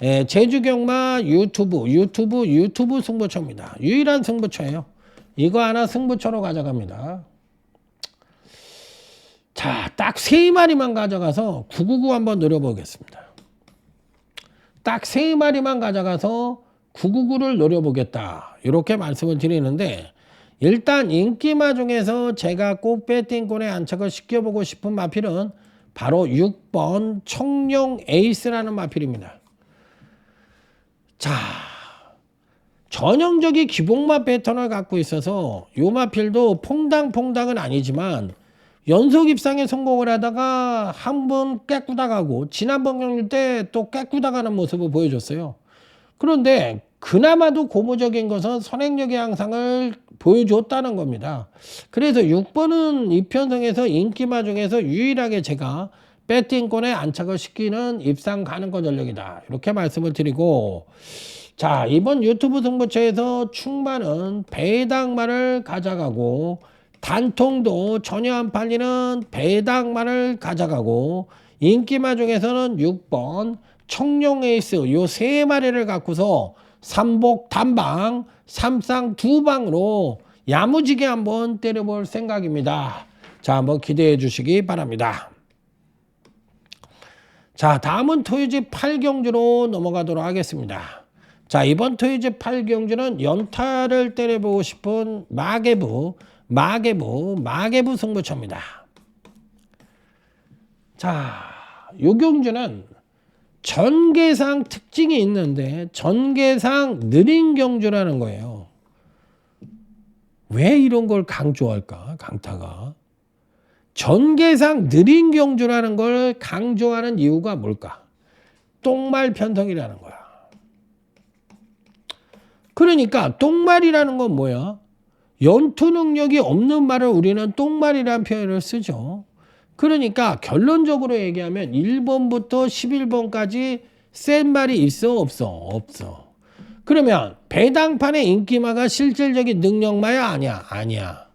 제주경마 유튜브 승부처입니다. 유일한 승부처예요. 이거 하나 승부처로 가져갑니다. 자, 딱 3마리만 가져가서 999 한번 노려보겠습니다. 딱 3마리만 가져가서 999를 노려보겠다. 이렇게 말씀을 드리는데 일단 인기마 중에서 제가 꼭 배팅권에 안착을 시켜보고 싶은 마필은 바로 6번 청룡 에이스라는 마필입니다. 자, 전형적인 기복마 패턴을 갖고 있어서 이 마필도 퐁당퐁당은 아니지만 연속 입상에 성공을 하다가 한 번 깨꾸다 가고 지난번 경주 때 또 깨꾸다 가는 모습을 보여줬어요. 그런데 그나마도 고무적인 것은 선행력의 향상을 보여줬다는 겁니다. 그래서 6번은 이 편성에서 인기마 중에서 유일하게 제가 배팅권에 안착을 시키는 입상 가능권 전력이다. 이렇게 말씀을 드리고 자, 이번 유튜브 승부처에서 충만은 배당만을 가져가고 단통도 전혀 안 팔리는 배당만을 가져가고 인기마 중에서는 6번 청룡 에이스 요 3마리를 갖고서 삼복 단방, 삼상 두방으로 야무지게 한번 때려볼 생각입니다. 자, 한번 기대해 주시기 바랍니다. 자, 다음은 토요지 8경주로 넘어가도록 하겠습니다. 자, 이번 토요지 8경주는 연타를 때려보고 싶은 마개부 승부처입니다. 자, 요 경주는 전개상 특징이 있는데 전개상 느린 경주라는 거예요. 왜 이런 걸 강조할까? 강타가 전개상 느린 경주라는 걸 강조하는 이유가 뭘까? 똥말 편성이라는 거야. 그러니까 똥말이라는 건 뭐야? 연투 능력이 없는 말을 우리는 똥말이라는 표현을 쓰죠. 그러니까 결론적으로 얘기하면 1번부터 11번까지 센 말이 있어 없어? 없어. 그러면 배당판의 인기마가 실질적인 능력마야? 아니야? 아니야.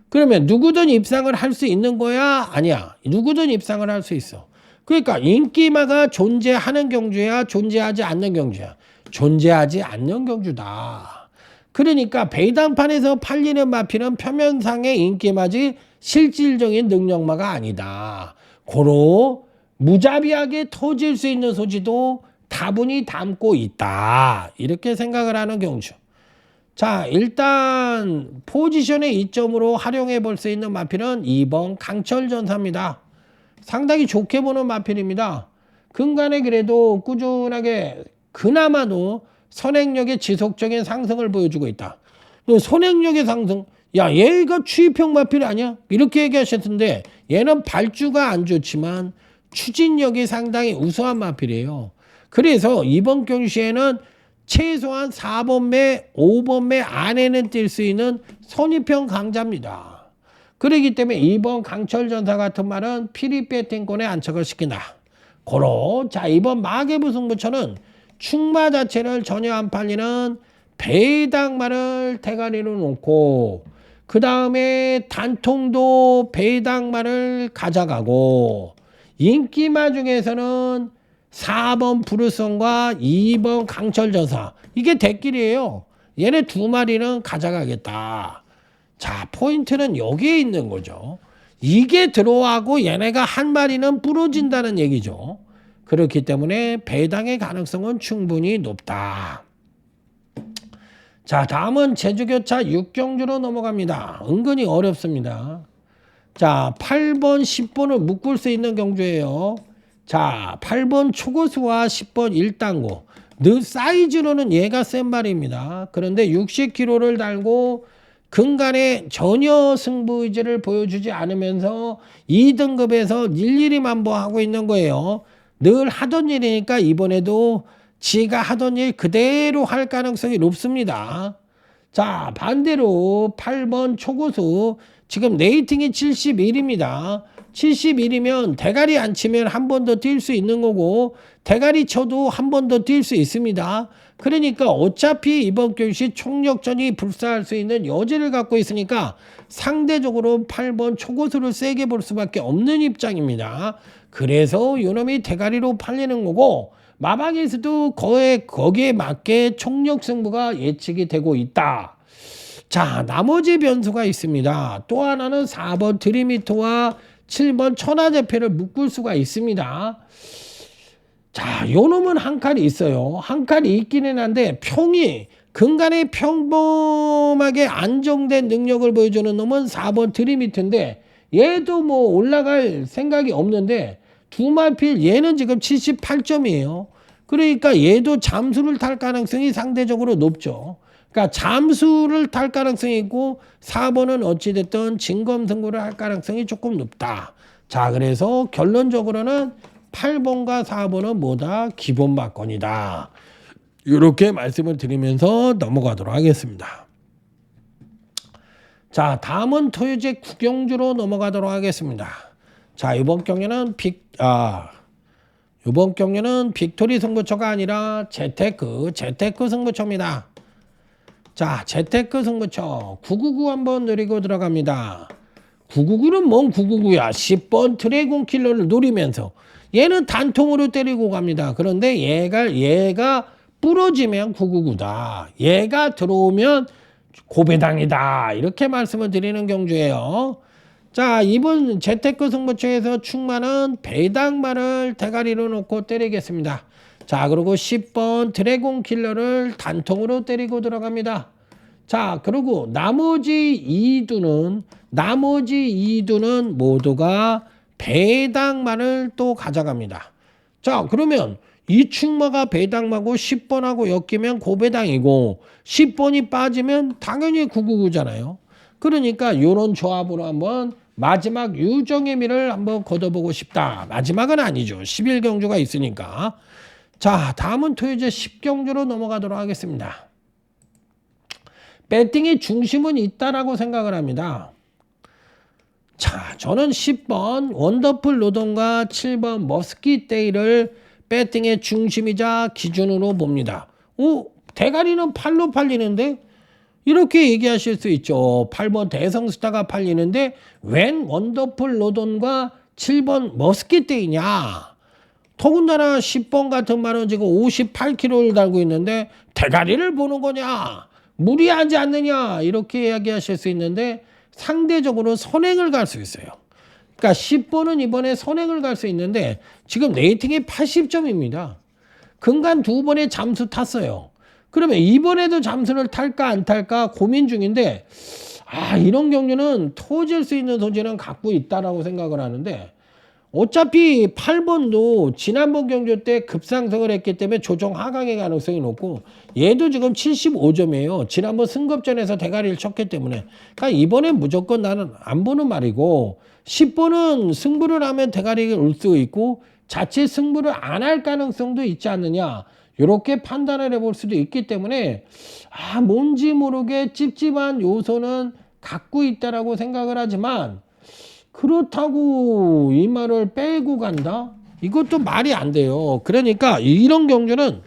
그러면 누구든 입상을 할 수 있는 거야? 아니야. 누구든 입상을 할 수 있어. 그러니까 인기마가 존재하는 경주야? 존재하지 않는 경주야? 존재하지 않는 경주다. 그러니까 배당판에서 팔리는 마필은 표면상의 인기마지 실질적인 능력마가 아니다. 고로 무자비하게 터질 수 있는 소지도 다분히 담고 있다. 이렇게 생각을 하는 경주. 자, 일단 포지션의 이점으로 활용해 볼 수 있는 마필은 2번 강철전사입니다. 상당히 좋게 보는 마필입니다. 근간에 그래도 꾸준하게 그나마도 선행력의 지속적인 상승을 보여주고 있다. 선행력의 상승, 야 얘가 추입형 마필 아니야? 이렇게 얘기하셨는데 얘는 발주가 안 좋지만 추진력이 상당히 우수한 마필이에요. 그래서 이번 경시에는 최소한 4번 매, 5번 매 안에는 뛸 수 있는 선입형 강자입니다. 그렇기 때문에 2번 강철전사 같은 말은 피리 배팅권에 안착을 시킨다. 고로 자 이번 마계부 승부처는 충마 자체를 전혀 안 팔리는 배당말을 대가리로 놓고 그 다음에 단통도 배당말을 가져가고 인기마 중에서는 4번 부르성과 2번 강철전사 이게 대길이에요. 얘네 두 마리는 가져가겠다. 자 포인트는 여기에 있는 거죠. 이게 들어가고 얘네가 한 마리는 부러진다는 얘기죠. 그렇기 때문에 배당의 가능성은 충분히 높다. 자 다음은 제주교차 6경주로 넘어갑니다. 은근히 어렵습니다. 자 8번 10번을 묶을 수 있는 경주예요. 자 8번 초고수와 10번 1단고 늘 사이즈로는 얘가 센 말입니다. 그런데 60kg를 달고 근간에 전혀 승부 의지를 보여주지 않으면서 2등급에서 일일이 만보하고 있는 거예요. 늘 하던 일이니까 이번에도 지가 하던 일 그대로 할 가능성이 높습니다. 자 반대로 8번 초고수 지금 레이팅이 71입니다. 71이면 대가리 안 치면 한 번 더 뛸 수 있는 거고 대가리 쳐도 한 번 더 뛸 수 있습니다. 그러니까 어차피 이번 경시 총력전이 불사할 수 있는 여지를 갖고 있으니까 상대적으로 8번 초고수를 세게 볼 수밖에 없는 입장입니다. 그래서 요놈이 대가리로 팔리는 거고 마방에서도 거기에 맞게 총력 승부가 예측이 되고 있다. 자 나머지 변수가 있습니다. 또 하나는 4번 드리미터와 7번 천하제패를 묶을 수가 있습니다. 자, 요 놈은 한 칼이 있어요. 한 칼이 있기는 한데 평이 근간에 평범하게 안정된 능력을 보여주는 놈은 4번 드리미터인데 얘도 뭐 올라갈 생각이 없는데 두 마필 얘는 지금 78점이에요. 그러니까 얘도 잠수를 탈 가능성이 상대적으로 높죠. 그러니까 잠수를 탈 가능성이 있고 4번은 어찌됐든 진검승부를 할 가능성이 조금 높다. 자 그래서 결론적으로는 8번과 4번은 뭐다? 기본 막건이다. 이렇게 말씀을 드리면서 넘어가도록 하겠습니다. 자 다음은 토요제 구경주로 넘어가도록 하겠습니다. 자 이번 경기는 빅토리 승부처가 아니라 재테크 승부처입니다. 자 재테크 승부처 999 한번 누리고 들어갑니다. 999는 뭔 999야. 10번 드래곤 킬러를 노리면서 얘는 단통으로 때리고 갑니다. 그런데 얘가 부러지면 999다. 얘가 들어오면 고배당이다. 이렇게 말씀을 드리는 경주예요. 자 이번 재테크 승부처에서 충만은 배당만을 대가리로 놓고 때리겠습니다. 자 그리고 10번 드래곤 킬러를 단통으로 때리고 들어갑니다. 자 그리고 나머지 2두는 모두가 배당만을 또 가져갑니다. 자 그러면 이 충마가 배당마고 10번하고 엮이면 고배당이고 10번이 빠지면 당연히 999잖아요. 그러니까 이런 조합으로 한번 마지막 유정의 미를 한번 걷어보고 싶다. 마지막은 아니죠. 11경주가 있으니까. 자, 다음은 토요제 10경주로 넘어가도록 하겠습니다. 배팅의 중심은 있다라고 생각을 합니다. 자, 저는 10번 원더풀 로던과 7번 머스킷데이를 배팅의 중심이자 기준으로 봅니다. 대가리는 8로 팔리는데? 이렇게 얘기하실 수 있죠. 8번 대성스타가 팔리는데 웬 원더풀 로던과 7번 머스킷데이냐? 더군다나 10번 같은 말은 지금 58kg를 달고 있는데 대가리를 보는 거냐? 무리하지 않느냐? 이렇게 이야기하실 수 있는데 상대적으로 선행을 갈 수 있어요. 그러니까 10번은 이번에 선행을 갈 수 있는데 지금 레이팅이 80점입니다. 근간 2번의 잠수 탔어요. 그러면 이번에도 잠수를 탈까 안 탈까 고민 중인데 이런 경주는 터질 수 있는 소지는 갖고 있다라고 생각을 하는데 어차피 8번도 지난번 경주 때 급상승을 했기 때문에 조정 하강의 가능성이 높고 얘도 지금 75점이에요. 지난번 승급전에서 대가리를 쳤기 때문에 그러니까 이번엔 무조건 나는 안 보는 말이고 10번은 승부를 하면 대가리가 올 수 있고 자칫 승부를 안 할 가능성도 있지 않느냐 이렇게 판단을 해볼 수도 있기 때문에 뭔지 모르게 찝찝한 요소는 갖고 있다라고 생각을 하지만 그렇다고 이 말을 빼고 간다? 이것도 말이 안 돼요. 그러니까 이런 경주는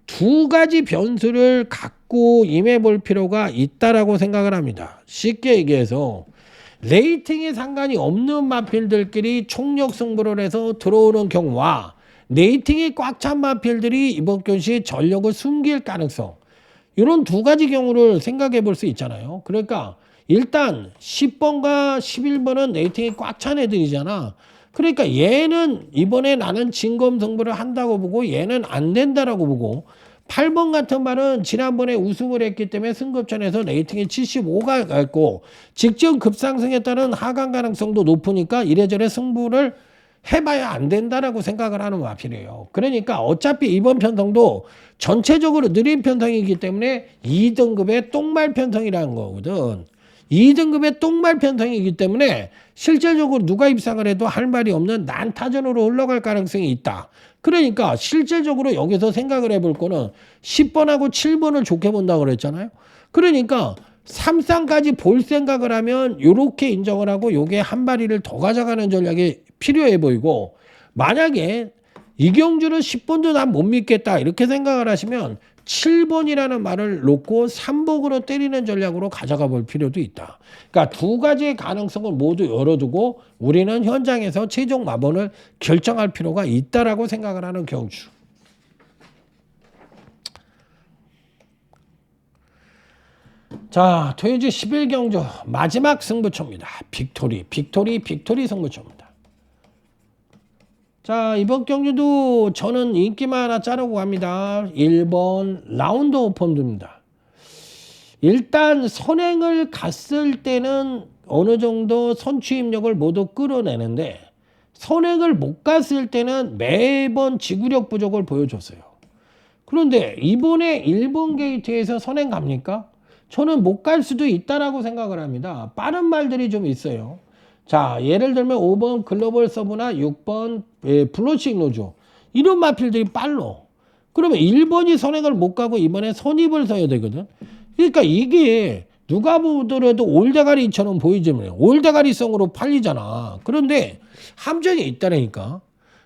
두 가지 변수를 갖고 임해 볼 필요가 있다라고 생각을 합니다. 쉽게 얘기해서 레이팅에 상관이 없는 마필들끼리 총력 승부를 해서 들어오는 경우와 레이팅이 꽉 찬 마필들이 이번 경시에 전력을 숨길 가능성 이런 두 가지 경우를 생각해 볼 수 있잖아요. 그러니까 일단 10번과 11번은 레이팅이 꽉 찬 애들이잖아. 그러니까 얘는 이번에 나는 진검승부를 한다고 보고 얘는 안 된다라고 보고 8번 같은 말은 지난번에 우승을 했기 때문에 승급전에서 레이팅이 75가 갔고 직전 급상승에 따른 하강 가능성도 높으니까 이래저래 승부를 해봐야 안 된다라고 생각을 하는 마필이에요. 그러니까 어차피 이번 편성도 전체적으로 느린 편성이기 때문에 2등급의 똥말 편성이라는 거거든. 2등급의 똥말 편성이기 때문에 실질적으로 누가 입상을 해도 할 말이 없는 난타전으로 흘러갈 가능성이 있다. 그러니까 실질적으로 여기서 생각을 해볼 거는 10번하고 7번을 좋게 본다고 그랬잖아요. 그러니까 3쌍까지 볼 생각을 하면 이렇게 인정을 하고 요게 한 마리를 더 가져가는 전략이 필요해 보이고 만약에 이경주는 10번도 난 못 믿겠다 이렇게 생각을 하시면 7번이라는 말을 놓고 3복으로 때리는 전략으로 가져가 볼 필요도 있다. 그러니까 두 가지의 가능성을 모두 열어두고 우리는 현장에서 최종 마번을 결정할 필요가 있다라고 생각을 하는 경주. 자, 토요일 11경주 마지막 승부처입니다. 빅토리 승부처입니다. 자, 이번 경주도 저는 인기만 하나 자르고 갑니다. 1번 라운드 오펀드입니다. 일단 선행을 갔을 때는 어느 정도 선취입력을 모두 끌어내는데 선행을 못 갔을 때는 매번 지구력 부족을 보여줬어요. 그런데 이번에 1번 게이트에서 선행 갑니까? 저는 못 갈 수도 있다라고 생각을 합니다. 빠른 말들이 좀 있어요. 자, 예를 들면 5번 글로벌 서브나 6번 블러싱 노조 이런 마필들이 빨로 그러면 1번이 선행을 못 가고 이번에 선입을 서야 되거든. 그러니까 이게 누가 보더라도 올대가리처럼 보이지만 올대가리성으로 팔리잖아. 그런데 함정이 있다라니까.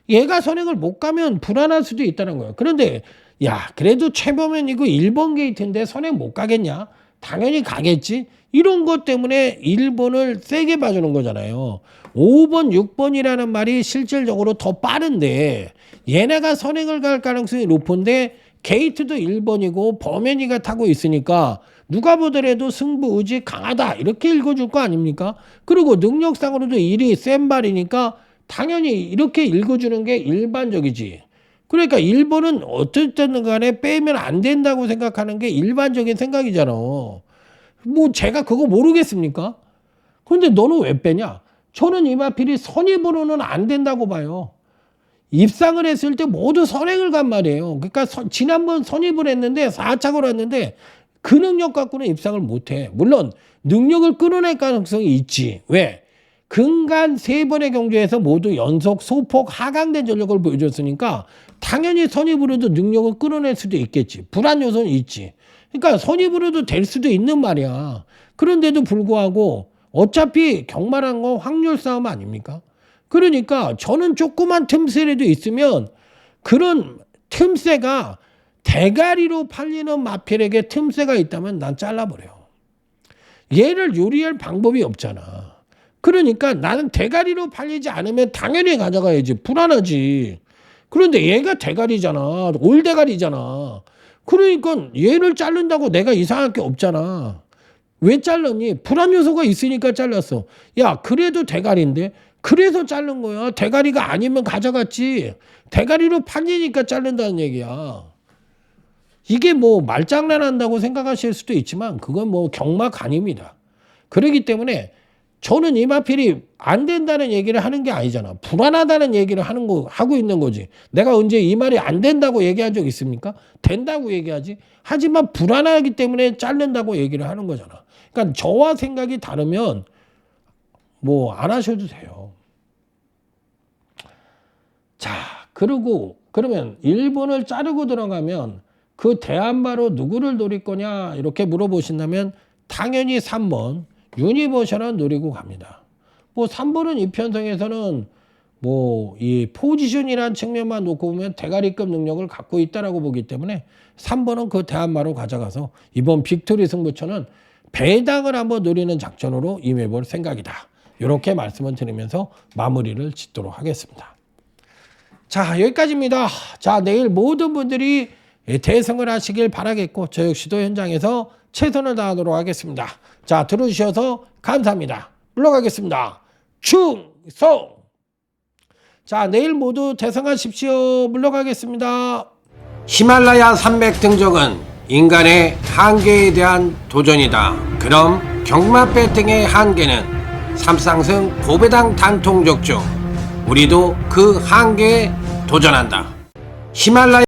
얘가 선행을 못 가면 불안할 수도 있다는 거야. 그런데 야 그래도 최범현이고 1번 게이트인데 선행 못 가겠냐? 당연히 가겠지. 이런 것 때문에 1번을 세게 봐주는 거잖아요. 5번, 6번이라는 말이 실질적으로 더 빠른데 얘네가 선행을 갈 가능성이 높은데 게이트도 1번이고 범현이가 타고 있으니까 누가 보더라도 승부 의지 강하다 이렇게 읽어줄 거 아닙니까? 그리고 능력상으로도 1위 센 발이니까 당연히 이렇게 읽어주는 게 일반적이지. 그러니까 1번은 어쨌든 간에 빼면 안 된다고 생각하는 게 일반적인 생각이잖아. 뭐 제가 그거 모르겠습니까? 그런데 너는 왜 빼냐? 저는 이 마필이 선입으로는 안 된다고 봐요. 입상을 했을 때 모두 선행을 간 말이에요. 그러니까 지난번 선입을 했는데 4착으로 했는데 그 능력 갖고는 입상을 못해. 물론 능력을 끌어낼 가능성이 있지. 왜? 근간 3번의 경주에서 모두 연속 소폭 하강된 전력을 보여줬으니까 당연히 선입으로도 능력을 끌어낼 수도 있겠지. 불안 요소는 있지. 그러니까 선입으로도 될 수도 있는 말이야. 그런데도 불구하고 어차피 경마란 건 확률 싸움 아닙니까? 그러니까 저는 조그만 틈새라도 있으면 그런 틈새가 대가리로 팔리는 마필에게 틈새가 있다면 난 잘라버려. 얘를 요리할 방법이 없잖아. 그러니까 나는 대가리로 팔리지 않으면 당연히 가져가야지. 불안하지. 그런데 얘가 대가리잖아. 올대가리잖아. 그러니까 얘를 자른다고 내가 이상할 게 없잖아. 왜 잘랐니? 불안 요소가 있으니까 잘랐어. 야, 그래도 대가리인데? 그래서 자른 거야. 대가리가 아니면 가져갔지. 대가리로 팔리니까 자른다는 얘기야. 이게 뭐 말장난한다고 생각하실 수도 있지만 그건 뭐 경마관입니다. 그렇기 때문에 저는 이 마필이 안 된다는 얘기를 하는 게 아니잖아. 불안하다는 얘기를 하고 있는 거지. 내가 언제 이 말이 안 된다고 얘기한 적 있습니까? 된다고 얘기하지. 하지만 불안하기 때문에 자른다고 얘기를 하는 거잖아. 그러니까 저와 생각이 다르면 뭐 안 하셔도 돼요. 자, 그러면 1번을 자르고 들어가면 그 대안마로 누구를 노릴 거냐 이렇게 물어보신다면 당연히 3번 유니버셜은 노리고 갑니다. 뭐 3번은 이 편성에서는 뭐 이 포지션이라는 측면만 놓고 보면 대가리급 능력을 갖고 있다라고 보기 때문에 3번은 그 대안마로 가져가서 이번 빅토리 승부처는 배당을 한번 노리는 작전으로 임해볼 생각이다. 이렇게 말씀을 드리면서 마무리를 짓도록 하겠습니다. 자, 여기까지입니다. 자, 내일 모든 분들이 대승을 하시길 바라겠고 저 역시도 현장에서 최선을 다하도록 하겠습니다. 자, 들어주셔서 감사합니다. 물러가겠습니다. 충성! 자, 내일 모두 대승하십시오. 물러가겠습니다. 히말라야 산맥 등적은 인간의 한계에 대한 도전이다. 그럼 경마 배팅의 한계는 3상승 고배당 단통적 중 우리도 그 한계에 도전한다. 히말라야